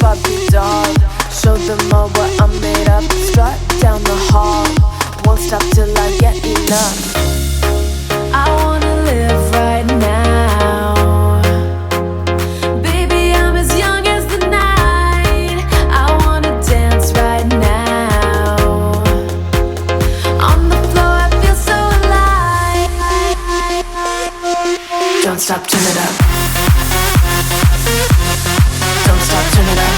Barbie doll. Show them all what I'm made of. Strut down the hall, won't stop till I get enough. I wanna live right now. Baby, I'm as young as the night. I wanna dance right now. On the floor, I feel so alive. Don't stop, turn it up. Don't stop, turn it up.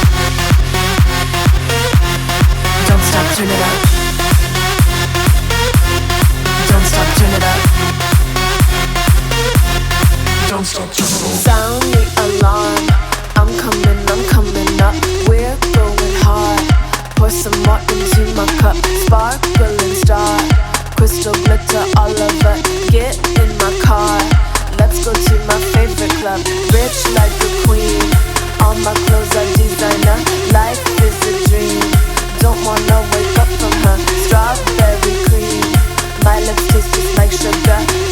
Don't stop, turn it up. Don't stop, turn it up. Don't stop, turn it up. Sound the alarm. I'm coming up. We're going hard. Pour some more into my cup. Sparkling star, crystal glitter all over. Get in my car. Let's go to my favorite club. Rich like a queen. All my clothes are designer. Life is a dream. Don't wanna wake up from her strawberry cream. My lips taste just like sugar.